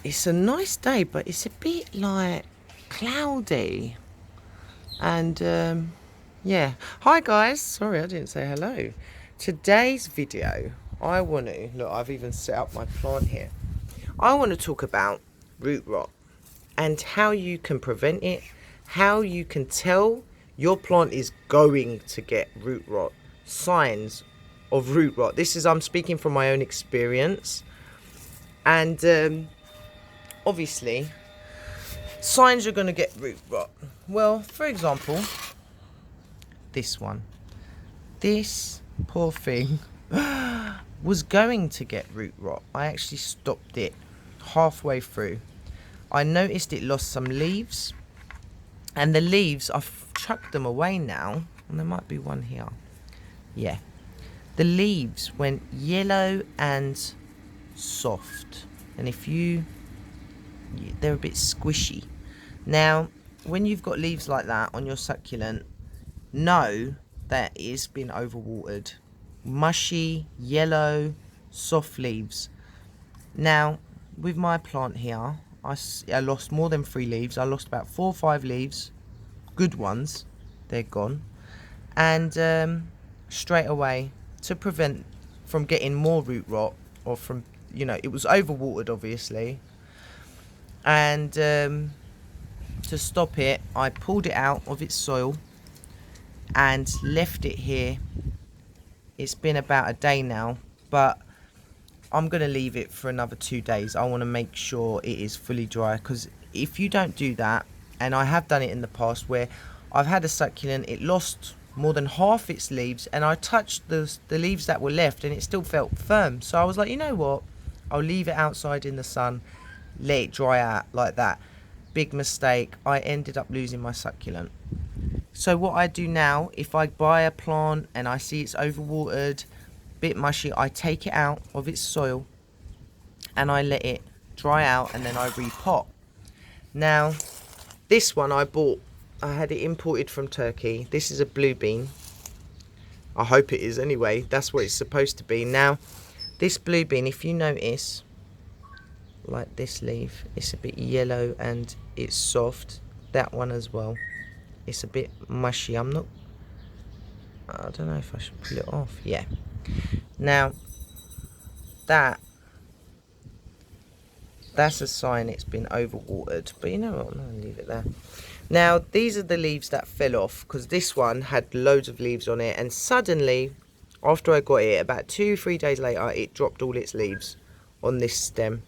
it's a nice day, but it's a bit like cloudy. And yeah. Hi guys. Sorry, I didn't say hello. Today's video, I want to look. I've even set up my plant here. I want to talk about root rot and how you can prevent it. How you can tell your plant is going to get root rot. Signs of root rot. I'm speaking from my own experience. And obviously, signs you're going to get root rot. Well, for example, this one. This poor thing was going to get root rot. I actually stopped it halfway through. I noticed it lost some leaves. And the leaves, I've chucked them away now. And there might be one here. Yeah. The leaves went yellow and soft. And they're a bit squishy. Now, when you've got leaves like that on your succulent, know that it's been overwatered. Mushy, yellow, soft leaves. Now, with my plant here, I lost more than 3 leaves. I lost about 4 or 5 leaves. Good ones. They're gone. And straight away, to prevent from getting more root rot, or from, it was overwatered, obviously. And to stop it, I pulled it out of its soil and left it here. It's been about a day now, but I'm going to leave it for another 2 days. I want to make sure it is fully dry, because if you don't do that, and I have done it in the past where I've had a succulent, it lost more than half its leaves, and I touched the leaves that were left and it still felt firm. So I was like, you know what, I'll leave it outside in the sun, let it dry out like that. Big mistake. I ended up losing my succulent. So what I do now, if I buy a plant and I see it's overwatered, bit mushy, I take it out of its soil and I let it dry out, and then I repot. Now, this one I had it imported from Turkey. This is a blue bean. I hope it is anyway. That's what it's supposed to be. Now, this blue bean, if you notice, like this leaf, it's a bit yellow and it's soft. That one as well, it's a bit mushy. I don't know if I should pull it off. Yeah. Now that's a sign it's been overwatered, but you know what, I'm gonna leave it there. Now these are the leaves that fell off, because this one had loads of leaves on it, and suddenly after I got it, about 2-3 days later, it dropped all its leaves on this stem.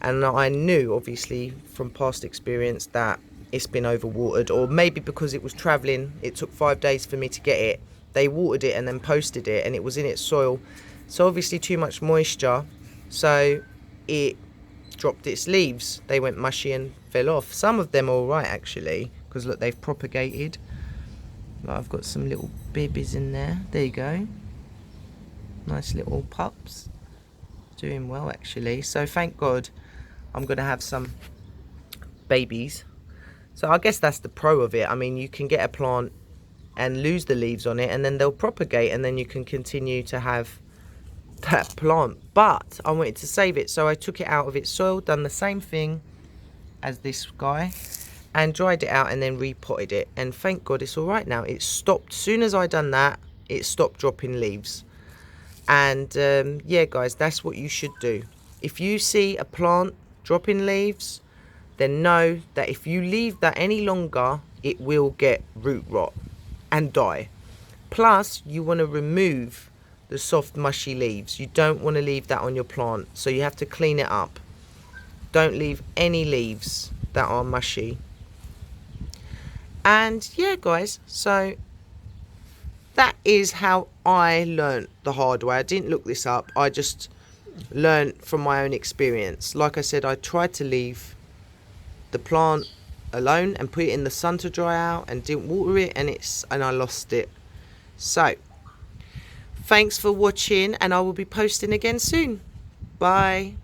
And I knew, obviously, from past experience, that it's been overwatered. Or maybe because it was travelling, it took 5 days for me to get it. They watered it and then posted it, and it was in its soil. So obviously too much moisture. So it dropped its leaves. They went mushy and fell off. Some of them are alright, actually, because look, they've propagated. Like, I've got some little babies in there. There you go. Nice little pups. Doing well, actually. So thank God I'm going to have some babies. So I guess that's the pro of it. I mean, you can get a plant and lose the leaves on it, and then they'll propagate, and then you can continue to have that plant. But I wanted to save it, so I took it out of its soil, done the same thing as this guy, and dried it out and then repotted it. And thank God it's all right now. It stopped. As soon as I done that, it stopped dropping leaves. And yeah, guys, that's what you should do. If you see a plant dropping leaves, then know that if you leave that any longer, it will get root rot and die. Plus, you want to remove the soft mushy leaves. You don't want to leave that on your plant, so you have to clean it up. Don't leave any leaves that are mushy. And yeah, guys, so that is how I learnt the hard way. I didn't look this up. I just learnt from my own experience. Like I said, I tried to leave the plant alone and put it in the sun to dry out, and didn't water it, and I lost it. So thanks for watching, and I will be posting again soon. Bye.